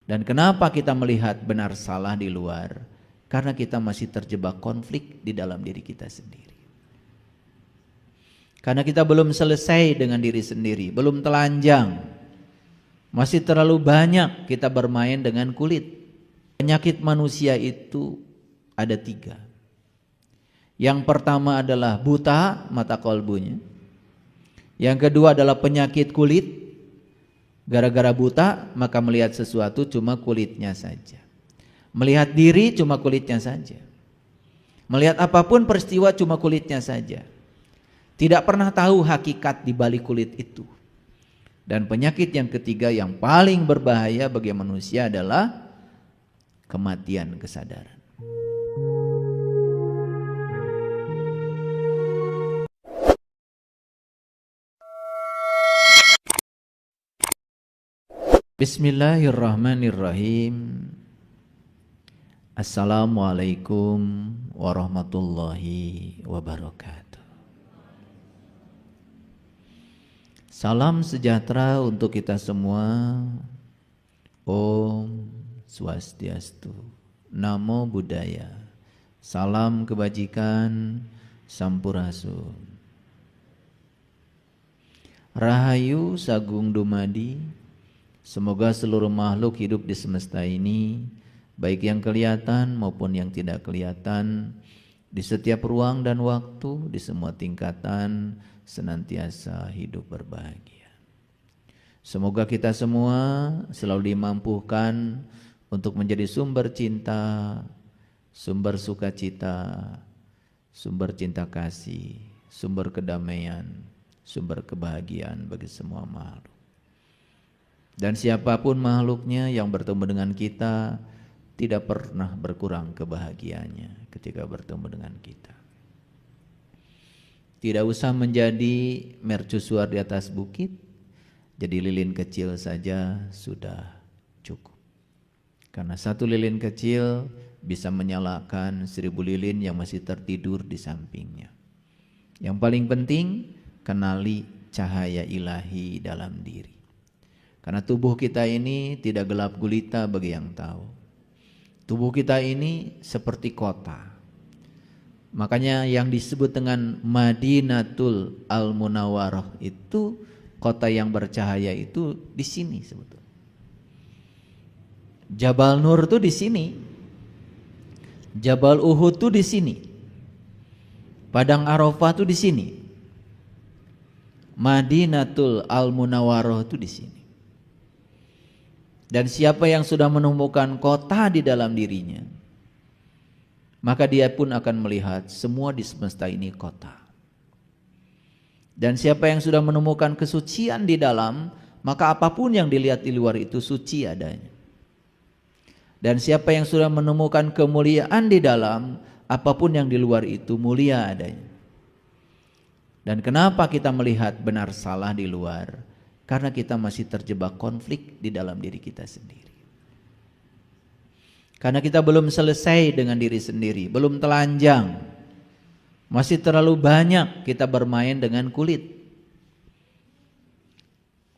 Dan kenapa kita melihat benar salah di luar? Karena kita masih terjebak konflik di dalam diri kita sendiri. Karena kita belum selesai dengan diri sendiri, belum telanjang. Masih terlalu banyak kita bermain dengan kulit. Penyakit manusia itu ada 3. Yang pertama adalah buta mata kolbunya. Yang kedua adalah penyakit kulit. Gara-gara buta maka melihat sesuatu cuma kulitnya saja. Melihat diri cuma kulitnya saja. Melihat apapun peristiwa cuma kulitnya saja. Tidak pernah tahu hakikat di balik kulit itu. Dan penyakit yang ketiga yang paling berbahaya bagi manusia adalah kematian kesadaran. Bismillahirrahmanirrahim. Assalamualaikum warahmatullahi wabarakatuh. Salam sejahtera untuk kita semua. Om Swastiastu, Namo Buddhaya, salam kebajikan, Sampurasun. Rahayu Sagung Dumadi. Semoga seluruh makhluk hidup di semesta ini, baik yang kelihatan maupun yang tidak kelihatan, di setiap ruang dan waktu, di semua tingkatan, senantiasa hidup berbahagia. Semoga kita semua selalu dimampukan untuk menjadi sumber cinta, sumber sukacita, sumber cinta kasih, sumber kedamaian, sumber kebahagiaan bagi semua makhluk. Dan siapapun makhluknya yang bertemu dengan kita tidak pernah berkurang kebahagiaannya ketika bertemu dengan kita. Tidak usah menjadi mercusuar di atas bukit, jadi lilin kecil saja sudah cukup. Karena satu lilin kecil bisa menyalakan 1000 lilin yang masih tertidur di sampingnya. Yang paling penting, kenali cahaya ilahi dalam diri. Karena tubuh kita ini tidak gelap gulita bagi yang tahu. Tubuh kita ini seperti kota. Makanya yang disebut dengan Madinatul Al-Munawwarah itu kota yang bercahaya itu di sini sebetulnya. Jabal Nur itu di sini. Jabal Uhud itu di sini. Padang Arafah itu di sini. Madinatul Al-Munawwarah itu di sini. Dan siapa yang sudah menemukan kota di dalam dirinya, maka dia pun akan melihat semua di semesta ini kota. Dan siapa yang sudah menemukan kesucian di dalam, maka apapun yang dilihat di luar itu suci adanya. Dan siapa yang sudah menemukan kemuliaan di dalam, apapun yang di luar itu mulia adanya. Dan kenapa kita melihat benar salah di luar? Karena kita masih terjebak konflik di dalam diri kita sendiri. Karena kita belum selesai dengan diri sendiri, belum telanjang. Masih terlalu banyak kita bermain dengan kulit.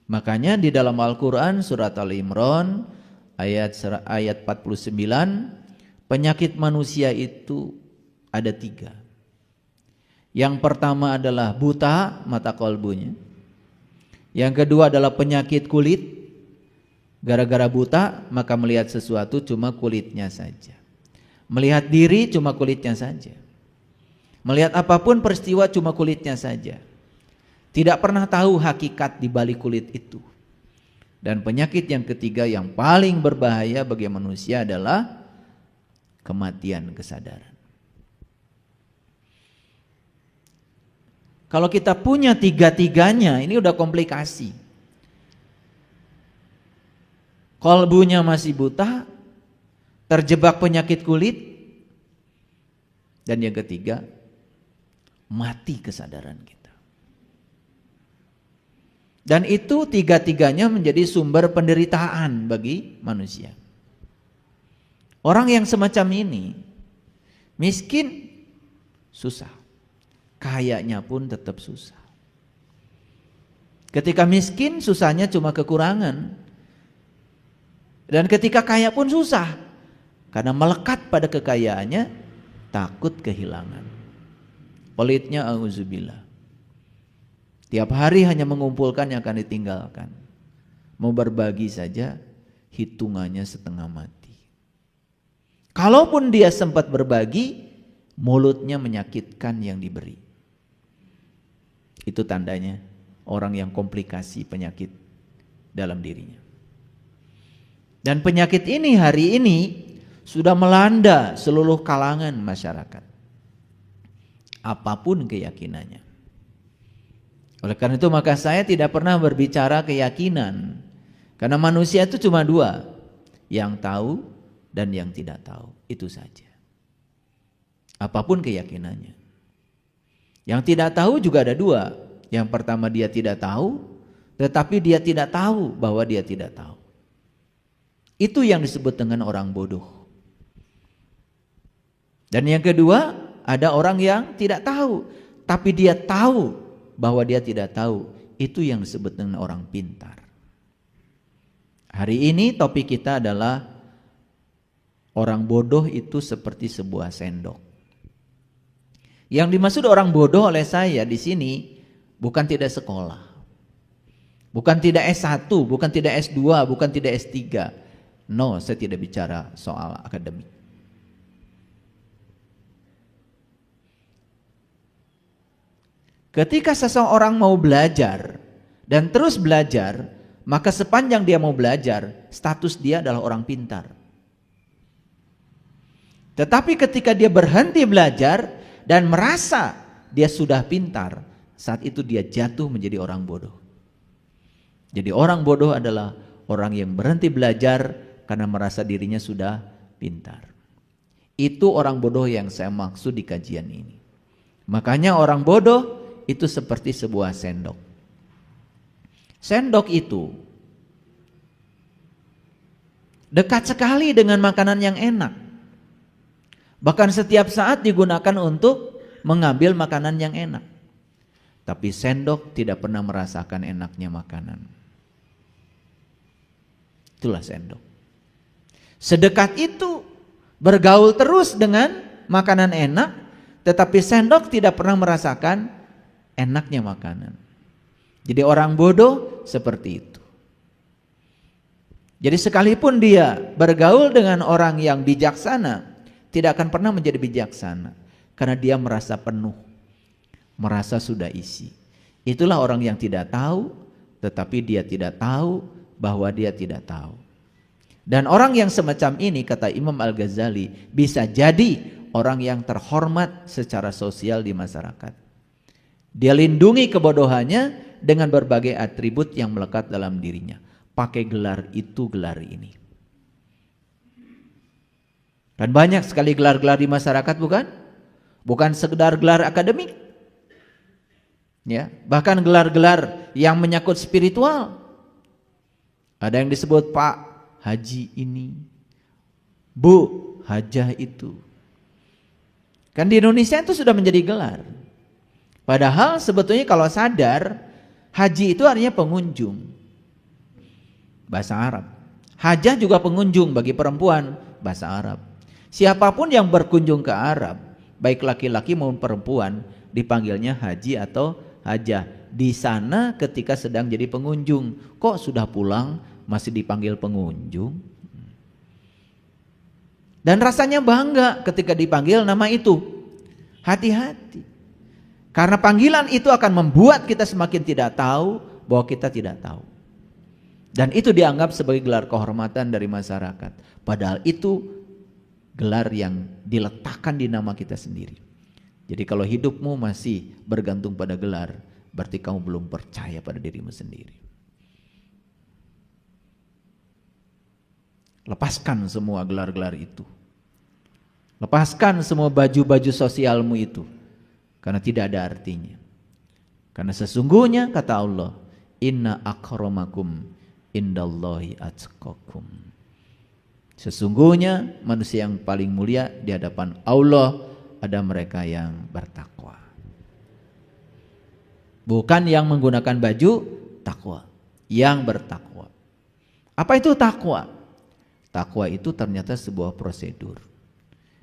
Makanya di dalam Al-Quran surat Al-Imran ayat 49, penyakit manusia itu ada 3. Yang pertama adalah buta mata kolbunya. Yang kedua adalah penyakit kulit. Gara-gara buta maka melihat sesuatu cuma kulitnya saja. Melihat diri cuma kulitnya saja. Melihat apapun peristiwa cuma kulitnya saja. Tidak pernah tahu hakikat di balik kulit itu. Dan penyakit yang ketiga yang paling berbahaya bagi manusia adalah kematian kesadaran. Kalau kita punya 3-tiganya, ini udah komplikasi. Kolbunya masih buta, terjebak penyakit kulit, dan yang ketiga, mati kesadaran kita. Dan itu 3-tiganya menjadi sumber penderitaan bagi manusia. Orang yang semacam ini, miskin, susah. Kayanya pun tetap susah. Ketika miskin susahnya cuma kekurangan. Dan ketika kaya pun susah, karena melekat pada kekayaannya, takut kehilangan. Pelitnya auzubillah. Tiap hari hanya mengumpulkan yang akan ditinggalkan. Mau berbagi saja hitungannya setengah mati. Kalaupun dia sempat berbagi, mulutnya menyakitkan yang diberi. Itu tandanya orang yang komplikasi penyakit dalam dirinya. Dan penyakit ini hari ini sudah melanda seluruh kalangan masyarakat. Apapun keyakinannya. Oleh karena itu maka saya tidak pernah berbicara keyakinan. Karena manusia itu cuma dua, yang tahu dan yang tidak tahu, itu saja. Apapun keyakinannya. Yang tidak tahu juga ada dua. Yang pertama dia tidak tahu, tetapi dia tidak tahu bahwa dia tidak tahu. Itu yang disebut dengan orang bodoh. Dan yang kedua, ada orang yang tidak tahu, tapi dia tahu bahwa dia tidak tahu. Itu yang disebut dengan orang pintar. Hari ini topik kita adalah orang bodoh itu seperti sebuah sendok. Yang dimaksud orang bodoh oleh saya di sini bukan tidak sekolah. Bukan tidak S1, bukan tidak S2, bukan tidak S3. No, saya tidak bicara soal akademik. Ketika seseorang mau belajar dan terus belajar, maka sepanjang dia mau belajar, status dia adalah orang pintar. Tetapi ketika dia berhenti belajar dan merasa dia sudah pintar, saat itu dia jatuh menjadi orang bodoh. Jadi orang bodoh adalah orang yang berhenti belajar karena merasa dirinya sudah pintar. Itu orang bodoh yang saya maksud di kajian ini. Makanya orang bodoh itu seperti sebuah sendok. Sendok itu dekat sekali dengan makanan yang enak. Bahkan setiap saat digunakan untuk mengambil makanan yang enak. Tapi sendok tidak pernah merasakan enaknya makanan. Itulah sendok. Sedekat itu bergaul terus dengan makanan enak, tetapi sendok tidak pernah merasakan enaknya makanan. Jadi orang bodoh seperti itu. Jadi sekalipun dia bergaul dengan orang yang bijaksana, tidak akan pernah menjadi bijaksana. Karena dia merasa penuh, merasa sudah isi. Itulah orang yang tidak tahu, tetapi dia tidak tahu bahwa dia tidak tahu. Dan orang yang semacam ini, kata Imam Al-Ghazali, bisa jadi orang yang terhormat secara sosial di masyarakat. Dia lindungi kebodohannya dengan berbagai atribut yang melekat dalam dirinya. Pakai gelar itu, gelar ini. Dan banyak sekali gelar-gelar di masyarakat, bukan? Bukan sekedar gelar akademik. Ya, bahkan gelar-gelar yang menyangkut spiritual. Ada yang disebut Pak Haji ini, Bu Hajah itu. Kan di Indonesia itu sudah menjadi gelar. Padahal sebetulnya kalau sadar, haji itu artinya pengunjung. Bahasa Arab. Hajah juga pengunjung bagi perempuan, bahasa Arab. Siapapun yang berkunjung ke Arab, baik laki-laki maupun perempuan, dipanggilnya haji atau hajah. Di sana ketika sedang jadi pengunjung. Kok sudah pulang masih dipanggil pengunjung? Dan rasanya bangga ketika dipanggil nama itu. Hati-hati. Karena panggilan itu akan membuat kita semakin tidak tahu bahwa kita tidak tahu. Dan itu dianggap sebagai gelar kehormatan dari masyarakat. Padahal itu gelar yang diletakkan di nama kita sendiri. Jadi kalau hidupmu masih bergantung pada gelar, berarti kamu belum percaya pada dirimu sendiri. Lepaskan semua gelar-gelar itu. Lepaskan semua baju-baju sosialmu itu. Karena tidak ada artinya. Karena sesungguhnya kata Allah, inna akramakum indallahi atqakum. Sesungguhnya manusia yang paling mulia di hadapan Allah ada mereka yang bertakwa. Bukan yang menggunakan baju takwa, yang bertakwa. Apa itu takwa? Takwa itu ternyata sebuah prosedur.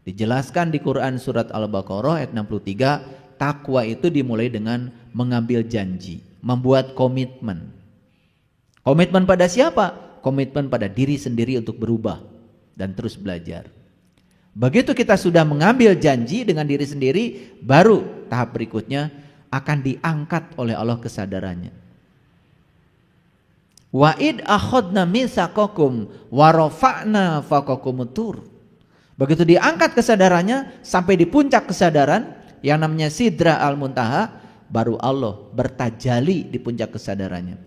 Dijelaskan di Quran surat Al-Baqarah ayat 63, takwa itu dimulai dengan mengambil janji, membuat komitmen. Komitmen pada siapa? Komitmen pada diri sendiri untuk berubah dan terus belajar. Begitu kita sudah mengambil janji dengan diri sendiri, baru tahap berikutnya akan diangkat oleh Allah kesadarannya. Wa id akhadna mitsaqakum wa rafa'na fawqakumut tur. Begitu diangkat kesadarannya sampai di puncak kesadaran yang namanya Sidra al-Muntaha, baru Allah bertajali di puncak kesadarannya.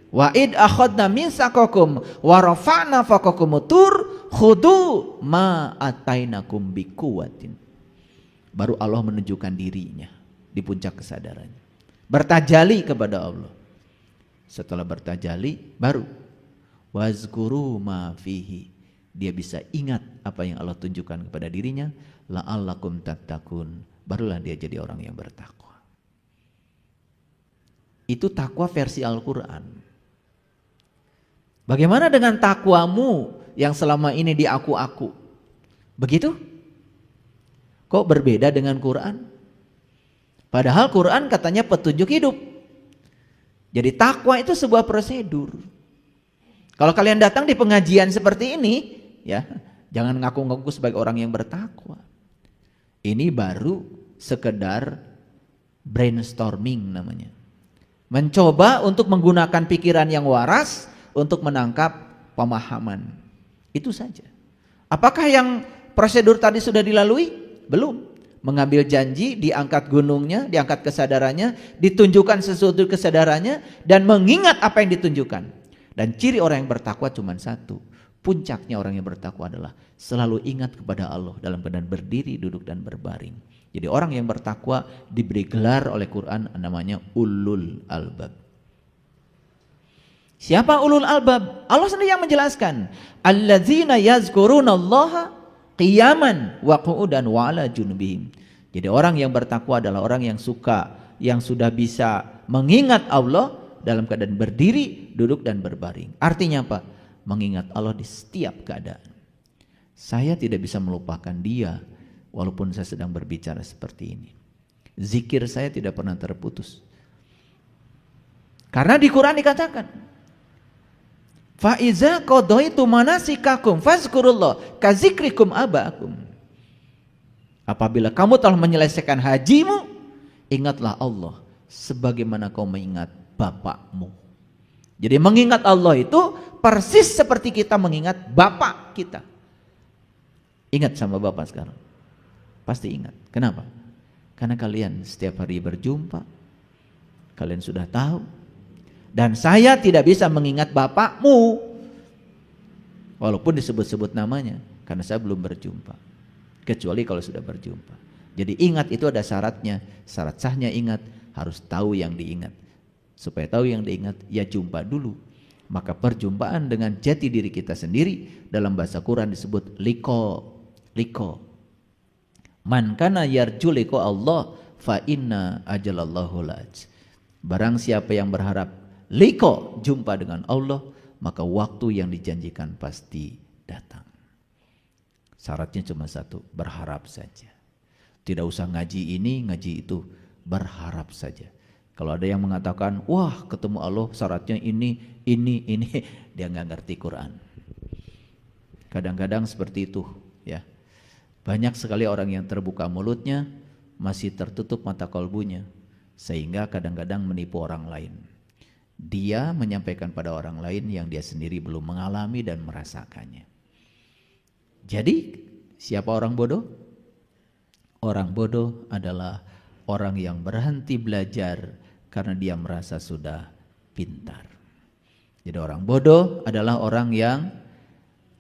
Wa id akhadna mitsaqakum wa rafa'na fawqakumut tur khudu ma atainakum biquwatin. Baru Allah menunjukkan dirinya di puncak kesadarannya. Bertajali kepada Allah. Setelah bertajali baru wazkuru ma fihi. Dia bisa ingat apa yang Allah tunjukkan kepada dirinya, la'allakum tattaqun. Barulah dia jadi orang yang bertakwa. Itu takwa versi Al-Quran. Bagaimana dengan takwamu yang selama ini diaku-aku? Begitu? Kok berbeda dengan Quran? Padahal Quran katanya petunjuk hidup. Jadi takwa itu sebuah prosedur. Kalau kalian datang di pengajian seperti ini, ya, jangan ngaku-ngaku sebagai orang yang bertakwa. Ini baru sekedar brainstorming namanya. Mencoba untuk menggunakan pikiran yang waras untuk menangkap pemahaman. Itu saja. Apakah yang prosedur tadi sudah dilalui? Belum. Mengambil janji, diangkat gunungnya, diangkat kesadarannya, ditunjukkan sesuatu kesadarannya, dan mengingat apa yang ditunjukkan. Dan ciri orang yang bertakwa cuma satu. Puncaknya orang yang bertakwa adalah selalu ingat kepada Allah dalam keadaan berdiri, duduk, dan berbaring. Jadi orang yang bertakwa diberi gelar oleh Quran namanya ulul albab. Siapa ulul albab? Allah sendiri yang menjelaskan. Alladzina yazkurunallaha qiyaman wa qu'udan wa ala junubihim. Jadi orang yang bertakwa adalah orang yang sudah bisa mengingat Allah dalam keadaan berdiri, duduk, dan berbaring. Artinya apa? Mengingat Allah di setiap keadaan. Saya tidak bisa melupakan Dia walaupun saya sedang berbicara seperti ini. Zikir saya tidak pernah terputus. Karena di Quran dikatakan, fa iza qadaitu manasikakum fazkurullah kazikrikum abakum. Apabila kamu telah menyelesaikan hajimu, ingatlah Allah sebagaimana kau mengingat bapakmu. Jadi mengingat Allah itu persis seperti kita mengingat bapak kita. Ingat sama bapak sekarang. Pasti ingat. Kenapa? Karena kalian setiap hari berjumpa. Kalian sudah tahu. Dan saya tidak bisa mengingat bapakmu walaupun disebut-sebut namanya, karena saya belum berjumpa. Kecuali kalau sudah berjumpa. Jadi ingat itu ada syaratnya. Syarat sahnya ingat harus tahu yang diingat. Supaya tahu yang diingat, ya jumpa dulu. Maka perjumpaan dengan jati diri kita sendiri dalam bahasa Quran disebut liko. Man kana yarju liko Allah fa inna ajalallahu laj. Barang siapa yang berharap liko, jumpa dengan Allah, maka waktu yang dijanjikan pasti datang. Syaratnya cuma satu, berharap saja. Tidak usah ngaji ini, ngaji itu, berharap saja. Kalau ada yang mengatakan, wah ketemu Allah syaratnya ini, dia nggak ngerti Quran. Kadang-kadang seperti itu, ya. Banyak sekali orang yang terbuka mulutnya, masih tertutup mata kalbunya, sehingga kadang-kadang menipu orang lain. Dia menyampaikan pada orang lain yang dia sendiri belum mengalami dan merasakannya. Jadi siapa orang bodoh? Orang bodoh adalah orang yang berhenti belajar karena dia merasa sudah pintar. Jadi orang bodoh adalah orang yang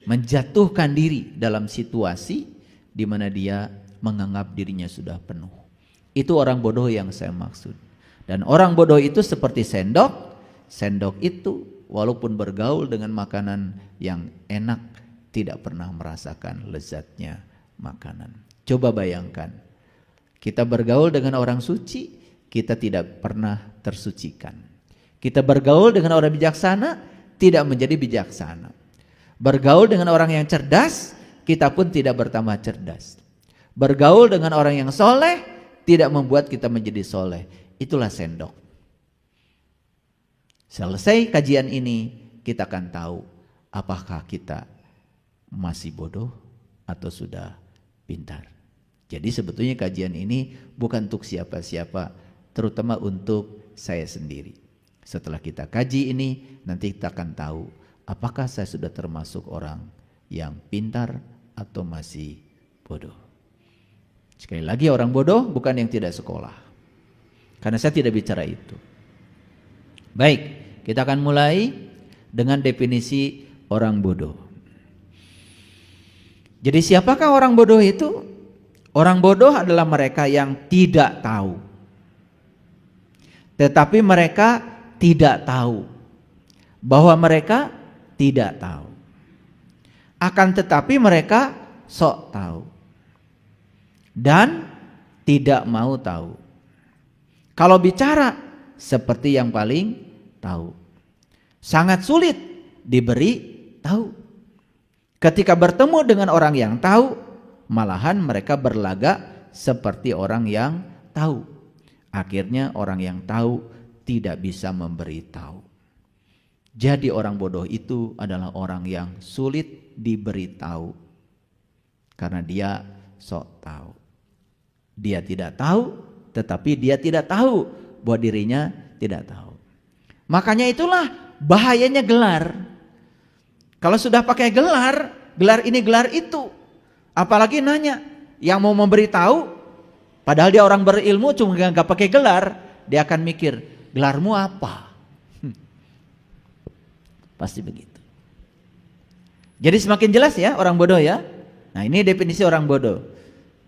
menjatuhkan diri dalam situasi di mana dia menganggap dirinya sudah penuh. Itu orang bodoh yang saya maksud. Dan orang bodoh itu seperti sendok. Sendok itu walaupun bergaul dengan makanan yang enak, tidak pernah merasakan lezatnya makanan. Coba bayangkan, kita bergaul dengan orang suci, kita tidak pernah tersucikan. Kita bergaul dengan orang bijaksana, tidak menjadi bijaksana. Bergaul dengan orang yang cerdas, kita pun tidak bertambah cerdas. Bergaul dengan orang yang soleh, tidak membuat kita menjadi soleh. Itulah sendok. Selesai kajian ini, kita akan tahu apakah kita masih bodoh atau sudah pintar. Jadi sebetulnya kajian ini bukan untuk siapa-siapa, terutama untuk saya sendiri. Setelah kita kaji ini, nanti kita akan tahu apakah saya sudah termasuk orang yang pintar atau masih bodoh. Sekali lagi, orang bodoh bukan yang tidak sekolah, karena saya tidak bicara itu. Baik, kita akan mulai dengan definisi orang bodoh. Jadi siapakah orang bodoh itu? Orang bodoh adalah mereka yang tidak tahu. Tetapi mereka tidak tahu bahwa mereka tidak tahu. Akan tetapi mereka sok tahu dan tidak mau tahu. Kalau bicara seperti yang paling tahu. Sangat sulit diberi tahu. Ketika bertemu dengan orang yang tahu, malahan mereka berlagak seperti orang yang tahu. Akhirnya orang yang tahu tidak bisa memberitahu. Jadi orang bodoh itu adalah orang yang sulit diberitahu, karena dia sok tahu. Dia tidak tahu, tetapi dia tidak tahu bahwa dirinya tidak tahu. Makanya itulah bahayanya gelar. Kalau sudah pakai gelar, gelar ini gelar itu, apalagi nanya, yang mau memberitahu, padahal dia orang berilmu cuma gak pakai gelar, dia akan mikir, gelarmu apa? Pasti begitu. Jadi semakin jelas ya orang bodoh ya. Nah, ini definisi orang bodoh.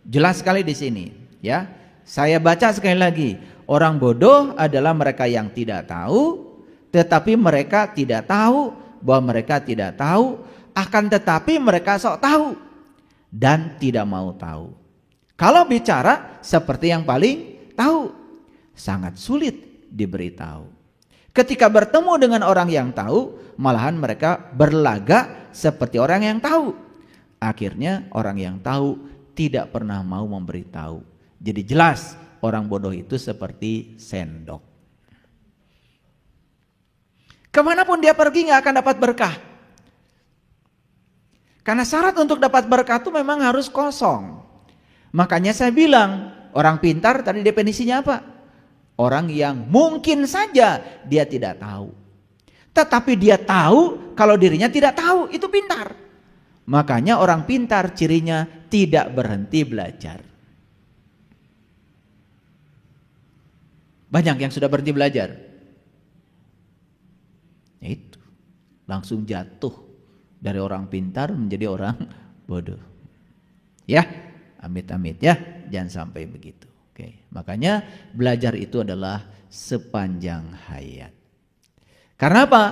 Jelas sekali di sini ya. Saya baca sekali lagi. Orang bodoh adalah mereka yang tidak tahu, tetapi mereka tidak tahu bahwa mereka tidak tahu, akan tetapi mereka sok tahu dan tidak mau tahu. Kalau bicara seperti yang paling tahu, sangat sulit diberitahu. Ketika bertemu dengan orang yang tahu, malahan mereka berlagak seperti orang yang tahu. Akhirnya orang yang tahu tidak pernah mau memberitahu. Jadi jelas orang bodoh itu seperti sendok. Kemanapun dia pergi gak akan dapat berkah. Karena syarat untuk dapat berkah itu memang harus kosong. Makanya saya bilang, orang pintar tadi definisinya apa? Orang yang mungkin saja dia tidak tahu. Tetapi dia tahu kalau dirinya tidak tahu, itu pintar. Makanya orang pintar cirinya tidak berhenti belajar. Banyak yang sudah berhenti belajar. Itu langsung jatuh dari orang pintar menjadi orang bodoh. Ya, amit-amit ya, jangan sampai begitu. Oke, makanya belajar itu adalah sepanjang hayat. Karena apa?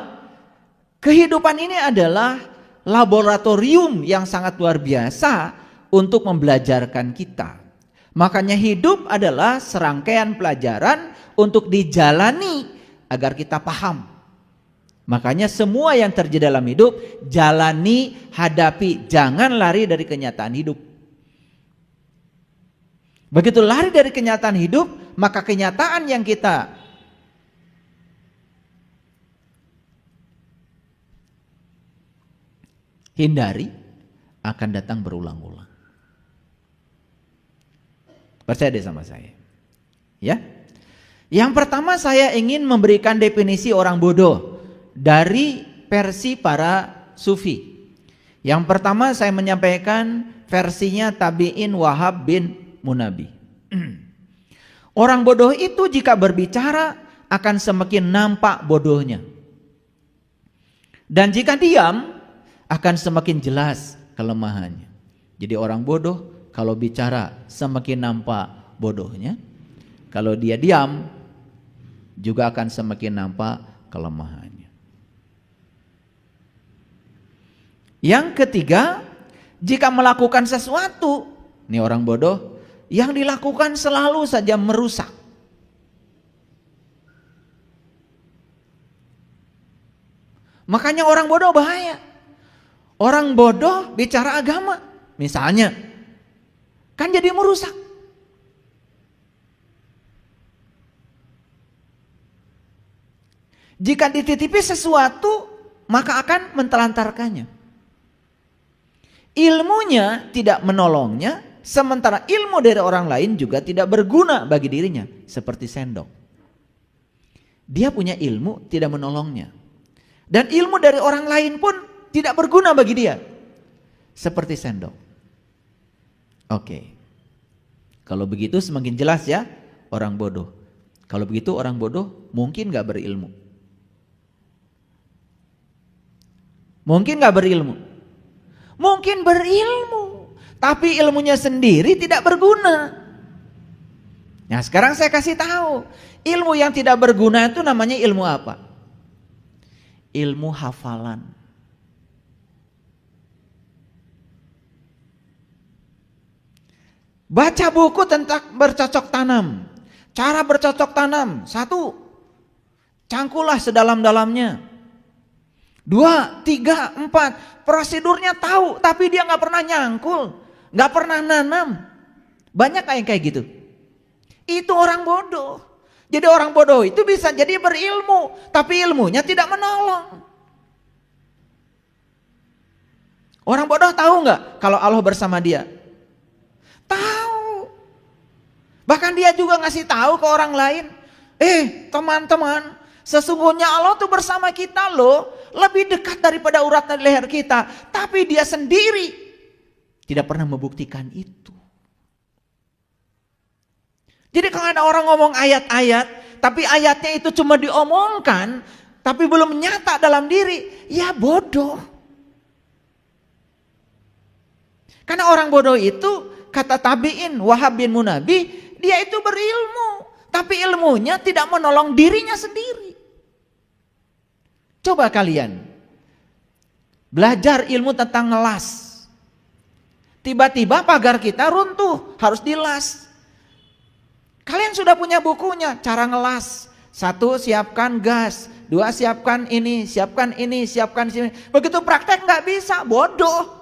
Kehidupan ini adalah laboratorium yang sangat luar biasa untuk membelajarkan kita. Makanya hidup adalah serangkaian pelajaran untuk dijalani agar kita paham. Makanya semua yang terjadi dalam hidup jalani, hadapi, jangan lari dari kenyataan hidup. Begitu lari dari kenyataan hidup, maka kenyataan yang kita hindari akan datang berulang-ulang. Percaya deh sama saya. Ya. Yang pertama saya ingin memberikan definisi orang bodoh dari versi para sufi. Yang pertama saya menyampaikan versinya Tabi'in Wahab bin Munabi. Orang bodoh itu jika berbicara akan semakin nampak bodohnya. Dan jika diam akan semakin jelas kelemahannya. Jadi orang bodoh kalau bicara semakin nampak bodohnya. Kalau dia diam juga akan semakin nampak kelemahannya. Yang ketiga, jika melakukan sesuatu, ini orang bodoh, yang dilakukan selalu saja merusak. Makanya orang bodoh bahaya. Orang bodoh bicara agama, misalnya, kan jadi merusak. Jika dititipi sesuatu, maka akan mentelantarkannya. Ilmunya tidak menolongnya, sementara ilmu dari orang lain juga tidak berguna bagi dirinya, seperti sendok. Dia punya ilmu, tidak menolongnya. Dan ilmu dari orang lain pun tidak berguna bagi dia, seperti sendok. Oke. Kalau begitu semakin jelas ya, orang bodoh. Kalau begitu orang bodoh mungkin gak berilmu. Mungkin gak berilmu? Mungkin berilmu, tapi ilmunya sendiri tidak berguna. Nah sekarang saya kasih tahu, ilmu yang tidak berguna itu namanya ilmu apa? Ilmu hafalan. Baca buku tentang bercocok tanam. Cara bercocok tanam, 1, cangkullah sedalam-dalamnya. 2, 3, 4, prosedurnya tahu, tapi dia gak pernah nyangkul, gak pernah nanam. Banyak kayak gitu. Itu orang bodoh. Jadi orang bodoh itu bisa jadi berilmu, tapi ilmunya tidak menolong. Orang bodoh tahu gak kalau Allah bersama dia? Tahu. Bahkan dia juga ngasih tahu ke orang lain. Teman-teman, sesungguhnya Allah tuh bersama kita loh, lebih dekat daripada urat nadi leher kita. Tapi dia sendiri tidak pernah membuktikan itu. Jadi kalau ada orang ngomong ayat-ayat, tapi ayatnya itu cuma diomongkan, tapi belum nyata dalam diri, ya bodoh. Karena orang bodoh itu, kata tabi'in Wahab bin Munabbih, dia itu berilmu, tapi ilmunya tidak menolong dirinya sendiri. Coba kalian belajar ilmu tentang ngelas. Tiba-tiba pagar kita runtuh, harus dilas. Kalian sudah punya bukunya, cara ngelas. 1, siapkan gas. 2, siapkan ini, siapkan ini, siapkan sini. Begitu praktek nggak bisa, bodoh.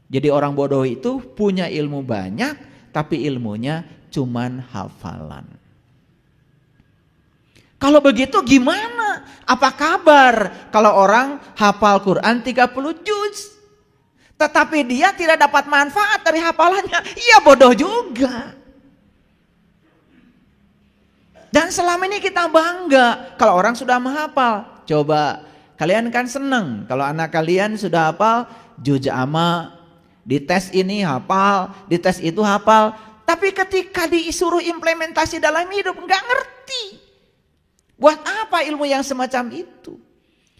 Jadi orang bodoh itu punya ilmu banyak, tapi ilmunya cuman hafalan. Kalau begitu gimana? Apa kabar kalau orang hafal Quran 30 juz, tetapi dia tidak dapat manfaat dari hafalannya? Iya bodoh juga. Dan selama ini kita bangga kalau orang sudah menghafal. Coba kalian kan seneng kalau anak kalian sudah hafal juz amma, di tes ini hafal, di tes itu hafal. Tapi ketika disuruh implementasi dalam hidup nggak ngerti. Buat apa ilmu yang semacam itu?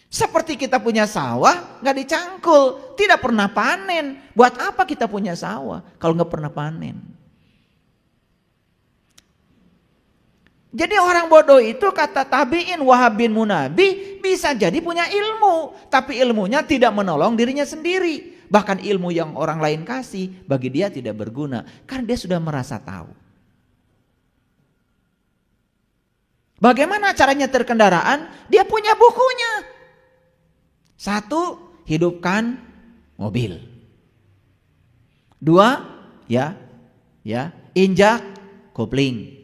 Seperti kita punya sawah nggak dicangkul, tidak pernah panen. Buat apa kita punya sawah kalau nggak pernah panen? Jadi orang bodoh itu kata tabi'in Wahab bin Munabbih bisa jadi punya ilmu, tapi ilmunya tidak menolong dirinya sendiri. Bahkan ilmu yang orang lain kasih bagi dia tidak berguna karena dia sudah merasa tahu. Bagaimana caranya nyetir kendaraan? Dia punya bukunya. 1, hidupkan mobil. 2, injak kopling.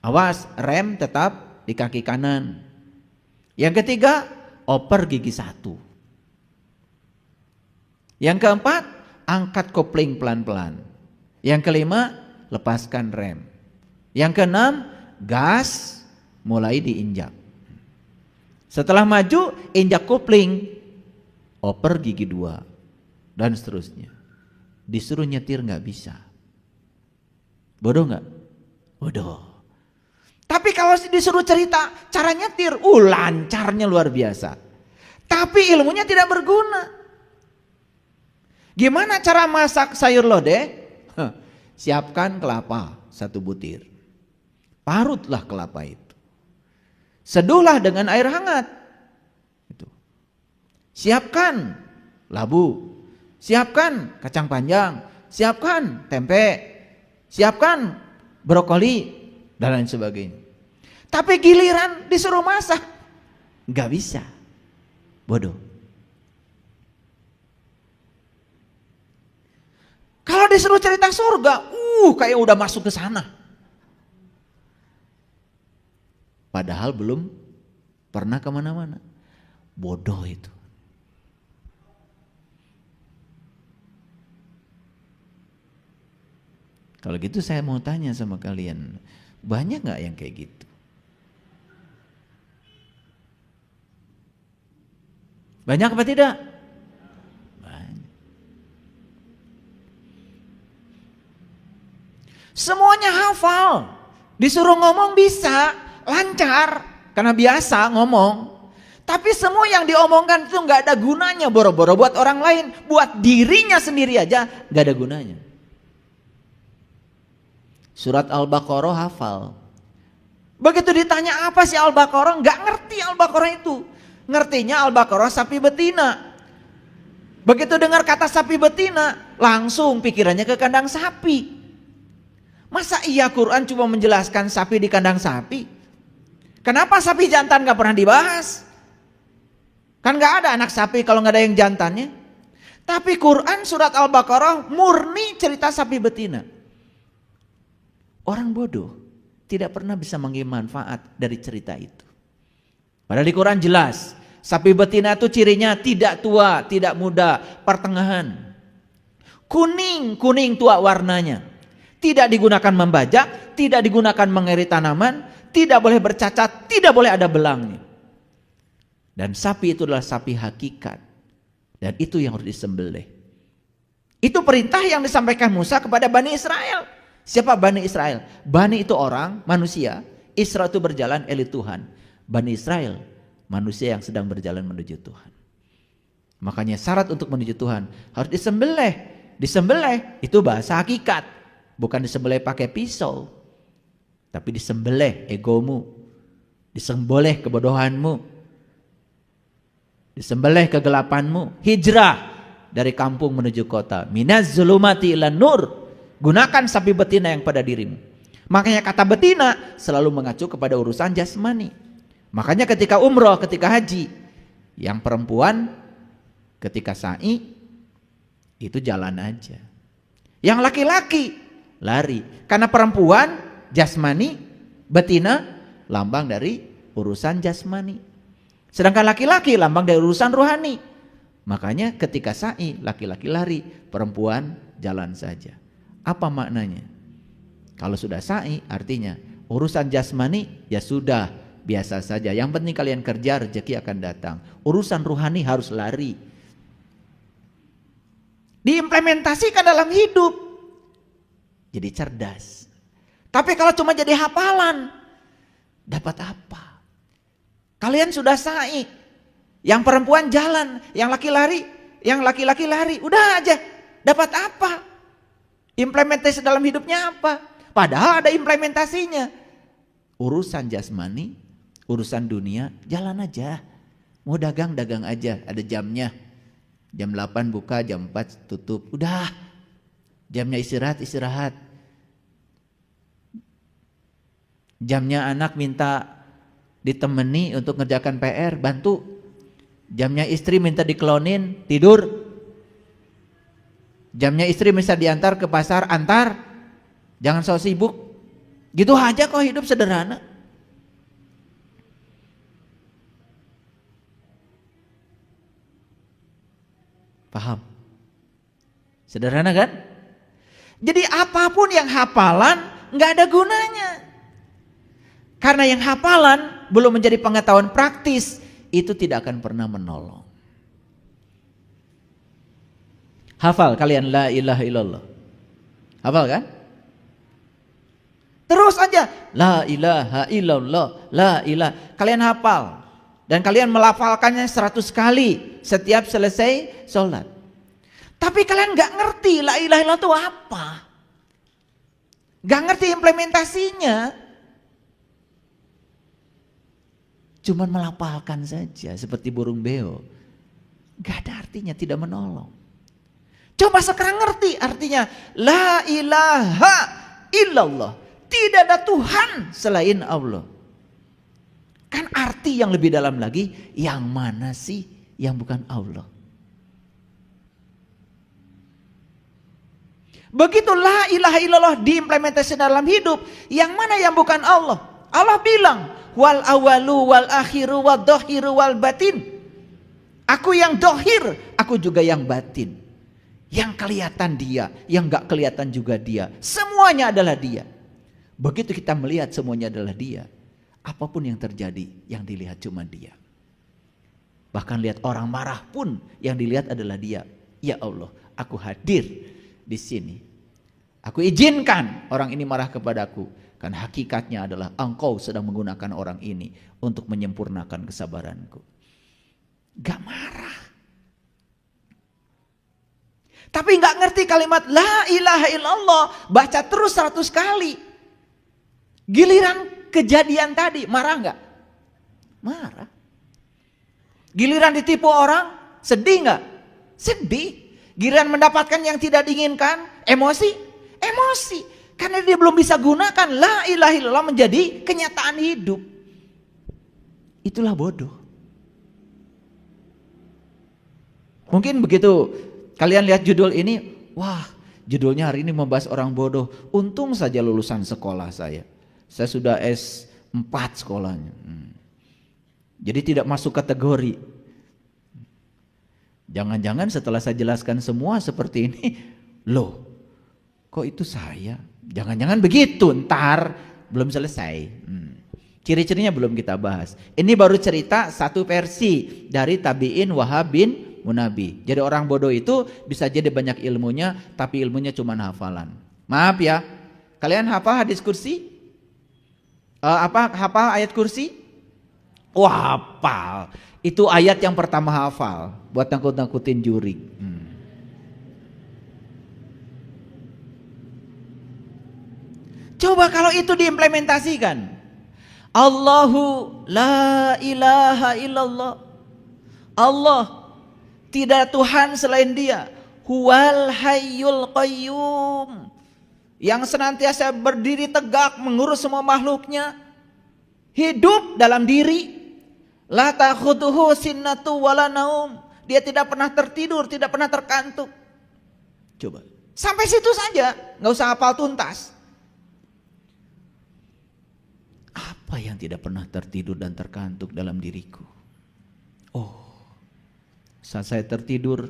Awas, rem tetap di kaki kanan. Yang ketiga, oper gigi 1. Yang keempat, angkat kopling pelan-pelan. Yang kelima, lepaskan rem. Yang keenam, gas mulai diinjak. Setelah maju, injak kopling, oper gigi 2, dan seterusnya. Disuruh nyetir nggak bisa. Bodoh nggak? Bodoh. Tapi kalau disuruh cerita cara nyetir, lancarnya luar biasa. Tapi ilmunya tidak berguna. Gimana cara masak sayur lodeh? Siapkan kelapa 1 butir. Parutlah kelapa itu. Seduhlah dengan air hangat. Itu. Siapkan labu. Siapkan kacang panjang. Siapkan tempe. Siapkan brokoli. Dan lain sebagainya. Tapi giliran disuruh masak, nggak bisa. Bodoh. disuruh cerita surga, kayak udah masuk ke sana. Padahal belum pernah kemana-mana. Bodoh itu. Kalau gitu saya mau tanya sama kalian, banyak gak yang kayak gitu? Banyak apa tidak? Banyak. Semuanya hafal, disuruh ngomong bisa, lancar, karena biasa ngomong. Tapi semua yang diomongkan itu gak ada gunanya, boro-boro buat orang lain, buat dirinya sendiri aja gak ada gunanya. Surat Al-Baqarah hafal. Begitu ditanya apa sih Al-Baqarah, gak ngerti Al-Baqarah itu. Ngertinya Al-Baqarah sapi betina. Begitu dengar kata sapi betina, langsung pikirannya ke kandang sapi. Masa iya Quran cuma menjelaskan sapi di kandang sapi? Kenapa sapi jantan gak pernah dibahas? Kan gak ada anak sapi kalau gak ada yang jantannya. Tapi Quran surat Al-Baqarah murni cerita sapi betina. Orang bodoh tidak pernah bisa mengambil manfaat dari cerita itu. Padahal di Quran jelas, sapi betina itu cirinya tidak tua, tidak muda, pertengahan. Kuning tua warnanya. Tidak digunakan membajak, tidak digunakan mengeri tanaman, tidak boleh bercacat, tidak boleh ada belangnya. Dan sapi itu adalah sapi hakikat. Dan itu yang harus disembelih. Itu perintah yang disampaikan Musa kepada Bani Israel. Siapa Bani Israel? Bani itu orang, manusia. Isra itu berjalan, elit Tuhan. Bani Israel, manusia yang sedang berjalan menuju Tuhan. Makanya syarat untuk menuju Tuhan harus disembelih. Disembelih itu bahasa hakikat. Bukan disembelih pakai pisau. Tapi disembelih egomu. Disembelih kebodohanmu. Disembelih kegelapanmu. Hijrah dari kampung menuju kota. Minaz zulumati ilan nur. Gunakan sapi betina yang pada dirimu. Makanya kata betina selalu mengacu kepada urusan jasmani. Makanya ketika umroh, ketika haji, yang perempuan ketika sa'i itu jalan aja. Yang laki-laki lari. Karena perempuan jasmani, betina lambang dari urusan jasmani. Sedangkan laki-laki lambang dari urusan rohani. Makanya ketika sa'i laki-laki lari, perempuan jalan saja. Apa maknanya? Kalau sudah sa'i artinya urusan jasmani ya sudah biasa saja. Yang penting kalian kerja, rezeki akan datang. Urusan rohani harus lari. Diimplementasikan dalam hidup. Jadi cerdas. Tapi kalau cuma jadi hafalan, dapat apa? Kalian sudah sa'i. Yang perempuan jalan, yang laki-laki lari. Udah aja, dapat apa? Implementasi dalam hidupnya apa? Padahal ada implementasinya. Urusan jasmani, urusan dunia, jalan aja. Mau dagang, dagang aja, ada jamnya. Jam 8 buka, jam 4 tutup. Udah. Jamnya istirahat, istirahat. Jamnya anak minta ditemani untuk ngerjakan PR, bantu. Jamnya istri minta dikelonin, tidur. Jamnya istri bisa diantar ke pasar, antar. Jangan sok sibuk. Gitu aja kok hidup sederhana. Paham? Sederhana kan? Jadi apapun yang hafalan nggak ada gunanya. Karena yang hafalan belum menjadi pengetahuan praktis, itu tidak akan pernah menolong. Hafal kalian la ilaha illallah. Hafal kan? Terus aja la ilaha illallah, la ilaha. Kalian hafal dan kalian melafalkannya 100 kali setiap selesai sholat. Tapi kalian gak ngerti la ilaha illallah itu apa. Gak ngerti implementasinya. Cuman melafalkan saja seperti burung beo. Gak ada artinya, tidak menolong. Coba sekarang ngerti artinya la ilaha illallah. Tidak ada Tuhan selain Allah. Kan arti yang lebih dalam lagi, yang mana sih yang bukan Allah? Begitu la ilaha illallah diimplementasi dalam hidup, yang mana yang bukan Allah? Allah bilang, wal awalu wal akhiru wal dohiru wal batin. Aku yang dohir, aku juga yang batin. Yang kelihatan dia, yang gak kelihatan juga dia. Semuanya adalah dia. Begitu kita melihat semuanya adalah dia, apapun yang terjadi, yang dilihat cuma dia. Bahkan lihat orang marah pun yang dilihat adalah dia. Ya Allah, aku hadir di sini. Aku izinkan orang ini marah kepadaku. Karena hakikatnya adalah engkau sedang menggunakan orang ini untuk menyempurnakan kesabaranku. Gak marah. Tapi gak ngerti kalimat la ilaha illallah. Baca terus 100 kali. Giliran kejadian tadi, marah gak? Marah. Giliran ditipu orang, sedih gak? Sedih. Giliran mendapatkan yang tidak diinginkan, emosi? Emosi. Karena dia belum bisa gunakan la ilaha illallah menjadi kenyataan hidup. Itulah bodoh. Mungkin begitu kalian lihat judul ini, wah judulnya hari ini membahas orang bodoh. Untung saja lulusan sekolah saya. Saya sudah S4 sekolahnya. Jadi tidak masuk kategori. Jangan-jangan setelah saya jelaskan semua seperti ini, loh kok itu saya? Jangan-jangan begitu, ntar belum selesai. Ciri-cirinya belum kita bahas. Ini baru cerita satu versi dari tabi'in Wahab bin Munabi. Jadi orang bodoh itu bisa jadi banyak ilmunya, tapi ilmunya cuma hafalan. Maaf ya, kalian hafal hadis kursi? Hafal ayat kursi? Wah hafal. Itu ayat yang pertama hafal, buat nakut-nakutin juri. Coba kalau itu diimplementasikan. Allahu la ilaha illallah. Allah, tidak Tuhan selain dia. Huwal hayyul qayyum. Yang senantiasa berdiri tegak mengurus semua makhluknya. Hidup dalam diri. La ta'khudhuhu sinnatu wala naum. Dia tidak pernah tertidur, tidak pernah terkantuk. Coba. Sampai situ saja, enggak usah hafal tuntas. Apa yang tidak pernah tertidur dan terkantuk dalam diriku? Oh, saat saya tertidur,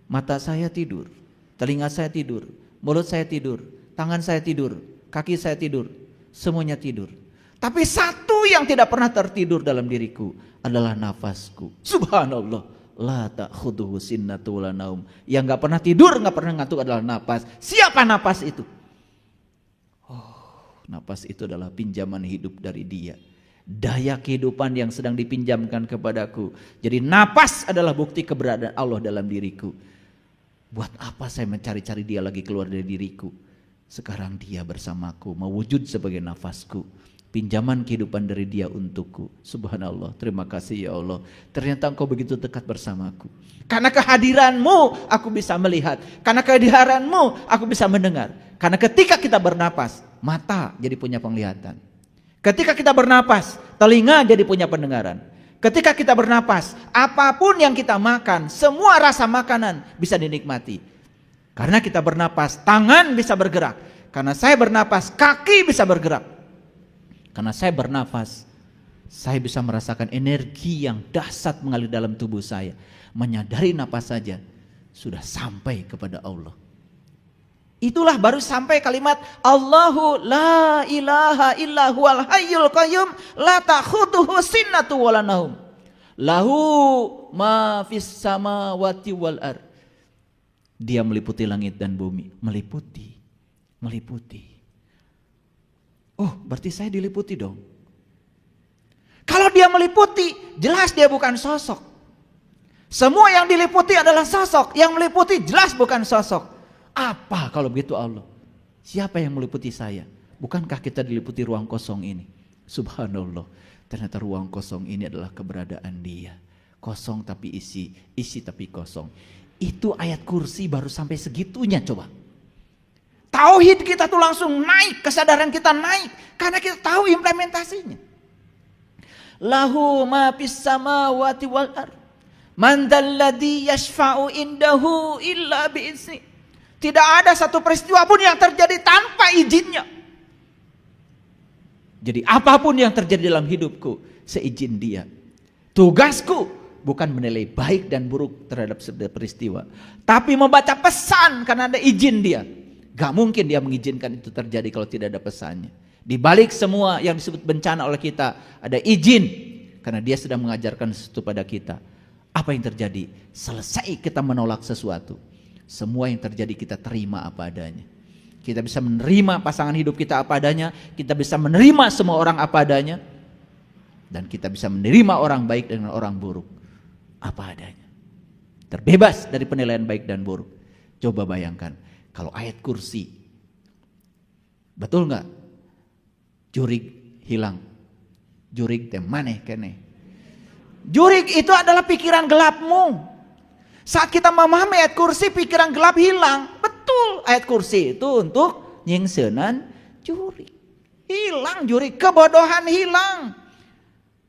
mata saya tidur, telinga saya tidur, mulut saya tidur, tangan saya tidur, kaki saya tidur, semuanya tidur. Tapi satu yang tidak pernah tertidur dalam diriku adalah nafasku. Subhanallah, la ta'khudhuhu sinnatu wala naum. Yang gak pernah tidur, gak pernah ngantuk adalah nafas. Siapa nafas itu? Napas itu adalah pinjaman hidup dari dia. Daya kehidupan yang sedang dipinjamkan kepadaku. Jadi napas adalah bukti keberadaan Allah dalam diriku. Buat apa saya mencari-cari dia lagi keluar dari diriku? Sekarang dia bersamaku, mewujud sebagai nafasku. Pinjaman kehidupan dari dia untukku. Subhanallah, terima kasih ya Allah. Ternyata engkau begitu dekat bersamaku. Karena kehadiranmu aku bisa melihat. Karena kehadiranmu aku bisa mendengar. Karena ketika kita bernapas, mata jadi punya penglihatan. Ketika kita bernapas, telinga jadi punya pendengaran. Ketika kita bernapas, apapun yang kita makan, semua rasa makanan bisa dinikmati. Karena kita bernapas, tangan bisa bergerak. Karena saya bernapas, kaki bisa bergerak. Karena saya bernapas, saya bisa merasakan energi yang dahsyat mengalir dalam tubuh saya. Menyadari napas saja, sudah sampai kepada Allah. Itulah baru sampai kalimat Allahu la ilaha illa huwal hayyul qayyum la ta'khudhuhu sinnatu wala naum. Lahu ma fis samawati wal ard. Dia meliputi langit dan bumi, meliputi. Oh, berarti saya diliputi dong. Kalau dia meliputi, jelas dia bukan sosok. Semua yang diliputi adalah sosok, yang meliputi jelas bukan sosok. Apa kalau begitu Allah? Siapa yang meliputi saya? Bukankah kita diliputi ruang kosong ini? Subhanallah, ternyata ruang kosong ini adalah keberadaan dia. Kosong tapi isi, isi tapi kosong. Itu ayat kursi baru sampai segitunya coba. Tauhid kita tuh langsung naik, kesadaran kita naik. Karena kita tahu implementasinya. Lahu ma fis samawati wal ard. Man dzalladzi yashfa'u indahu illa bi'izni. Tidak ada satu peristiwa pun yang terjadi tanpa izinnya. Jadi apapun yang terjadi dalam hidupku, seizin Dia. Tugasku bukan menilai baik dan buruk terhadap setiap peristiwa, tapi membaca pesan karena ada izin Dia. Gak mungkin Dia mengizinkan itu terjadi kalau tidak ada pesannya. Di balik semua yang disebut bencana oleh kita, ada izin karena Dia sedang mengajarkan sesuatu pada kita. Apa yang terjadi? Selesai kita menolak sesuatu, semua yang terjadi kita terima apa adanya. Kita bisa menerima pasangan hidup kita apa adanya, kita bisa menerima semua orang apa adanya, dan kita bisa menerima orang baik dengan orang buruk apa adanya. Terbebas dari penilaian baik dan buruk. Coba bayangkan kalau ayat kursi, betul nggak? Jurig hilang, jurig teh maneh kene. Jurig itu adalah pikiran gelapmu. Saat kita memahami ayat kursi, pikiran gelap hilang. Betul, ayat kursi itu untuk nyingsenan jurig. Hilang jurig, kebodohan hilang.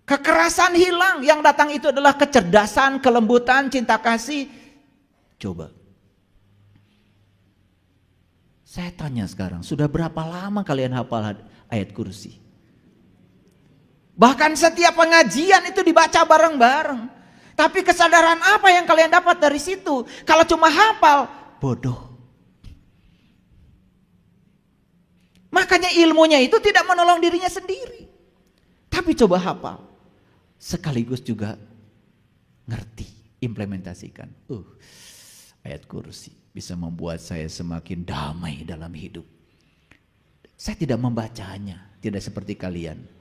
Kekerasan hilang, yang datang itu adalah kecerdasan, kelembutan, cinta kasih. Coba. Saya tanya sekarang, sudah berapa lama kalian hafal ayat kursi? Bahkan setiap pengajian itu dibaca bareng-bareng. Tapi kesadaran apa yang kalian dapat dari situ? Kalau cuma hafal, bodoh. Makanya ilmunya itu tidak menolong dirinya sendiri. Tapi coba hafal. Sekaligus juga ngerti, implementasikan. Ayat kursi bisa membuat saya semakin damai dalam hidup. Saya tidak membacanya, tidak seperti kalian.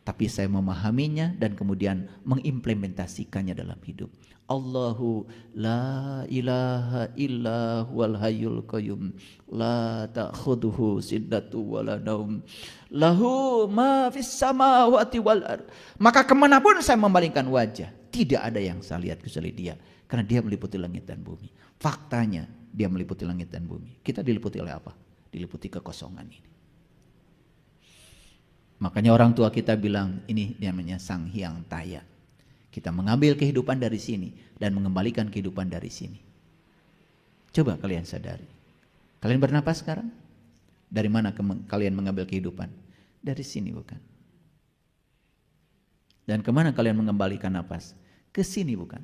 Tapi saya memahaminya dan kemudian mengimplementasikannya dalam hidup. Allahu la ilaha illa huwal hayyul qayyum la ta'khudhuhu sinatun wala naum lahu ma fis samawati wal ard. Maka kemanapun saya memalingkan wajah, tidak ada yang saya lihat kecuali Dia, karena Dia meliputi langit dan bumi. Faktanya Dia meliputi langit dan bumi. Kita diliputi oleh apa? Diliputi kekosongan ini. Makanya orang tua kita bilang ini namanya Sang Hyang Taya. Kita mengambil kehidupan dari sini dan mengembalikan kehidupan dari sini. Coba kalian sadari. Kalian bernapas sekarang? Dari mana kalian mengambil kehidupan? Dari sini bukan? Dan kemana kalian mengembalikan napas? Ke sini bukan?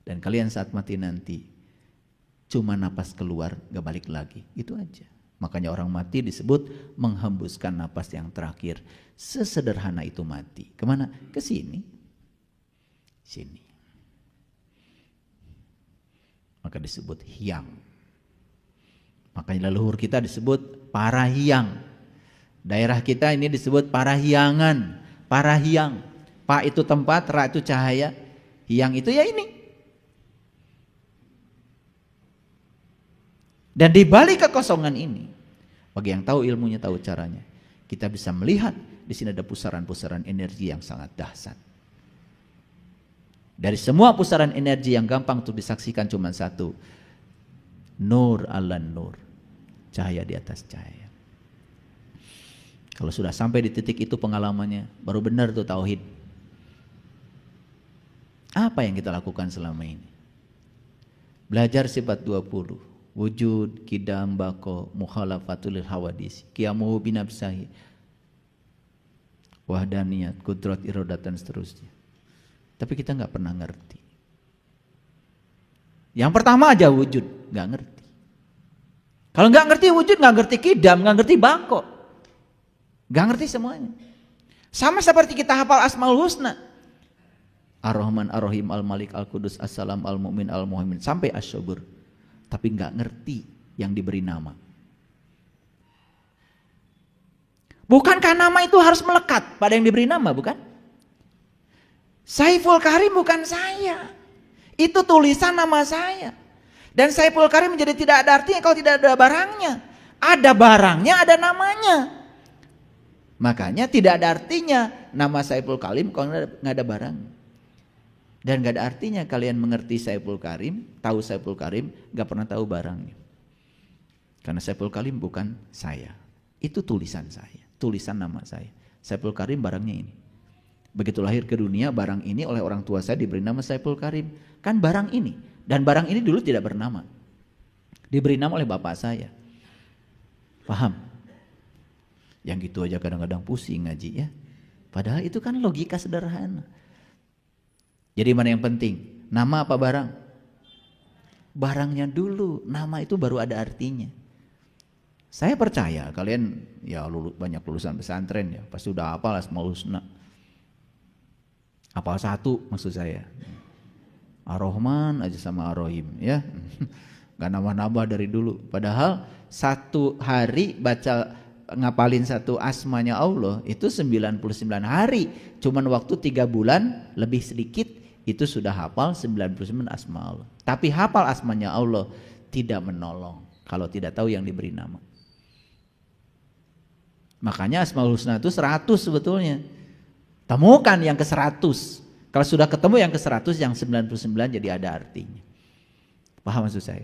Dan kalian saat mati nanti cuma napas keluar gak balik lagi. Itu aja. Makanya orang mati disebut menghembuskan napas yang terakhir. Sesederhana itu mati. Kemana? Ke sini. Sini. Maka disebut hyang. Makanya leluhur kita disebut parahyang. Daerah kita ini disebut parahyangan. Parahyang. Pa itu tempat, ra itu cahaya. Hyang itu ya ini. Dan di balik kekosongan ini, bagi yang tahu ilmunya, tahu caranya, kita bisa melihat di sini ada pusaran-pusaran energi yang sangat dahsyat. Dari semua pusaran energi yang gampang untuk disaksikan cuma satu, nur ala nur, cahaya di atas cahaya. Kalau sudah sampai di titik itu pengalamannya, baru benar tuh tauhid. Apa yang kita lakukan selama ini? Belajar sifat 20. Wujud, kidam, bako, mukhalafatul hawadis, qiyamuhu binafsahi, wahdaniyat, kudrat, iradat, dan seterusnya. Tapi kita gak pernah ngerti. Yang pertama aja wujud, gak ngerti. Kalau gak ngerti wujud, gak ngerti kidam, gak ngerti bako, gak ngerti semuanya. Sama seperti kita hafal Asmaul Husna, Ar-Rahman, Ar-Rahim, Al-Malik, Al-Qudus, As-Salam, Al-Mu'min, Al-Muhaimin, sampai Asy-Syukur. Tapi nggak ngerti yang diberi nama. Bukankah nama itu harus melekat pada yang diberi nama, bukan? Saiful Karim bukan saya. Itu tulisan nama saya. Dan Saiful Karim menjadi tidak ada artinya kalau tidak ada barangnya. Ada barangnya, ada namanya. Makanya tidak ada artinya nama Saiful Karim kalau nggak ada barang. Dan gak ada artinya kalian mengerti Saiful Karim, tahu Saiful Karim, gak pernah tahu barangnya. Karena Saiful Karim bukan saya. Itu tulisan saya, tulisan nama saya. Saiful Karim barangnya ini. Begitu lahir ke dunia, barang ini oleh orang tua saya diberi nama Saiful Karim. Kan barang ini. Dan barang ini dulu tidak bernama. Diberi nama oleh bapak saya. Paham? Yang gitu aja kadang-kadang pusing ngaji ya. Padahal itu kan logika sederhana. Jadi mana yang penting? Nama apa barang? Barangnya dulu, nama itu baru ada artinya. Saya percaya kalian ya banyak lulusan pesantren ya, pasti udah hafal Asmaul Husna. Hafal satu maksud saya. Ar-Rahman aja sama Ar-Rahim ya. Gak nambah-nambah dari dulu. Padahal satu hari baca ngapalin satu asmanya Allah itu 99 hari. Cuman waktu 3 bulan lebih sedikit itu sudah hafal 99 asma Allah. Tapi hafal asmanya Allah tidak menolong kalau tidak tahu yang diberi nama. Makanya Asmaul Husna itu 100 sebetulnya. Temukan yang ke 100. Kalau sudah ketemu yang ke 100, yang 99 jadi ada artinya. Paham maksud saya?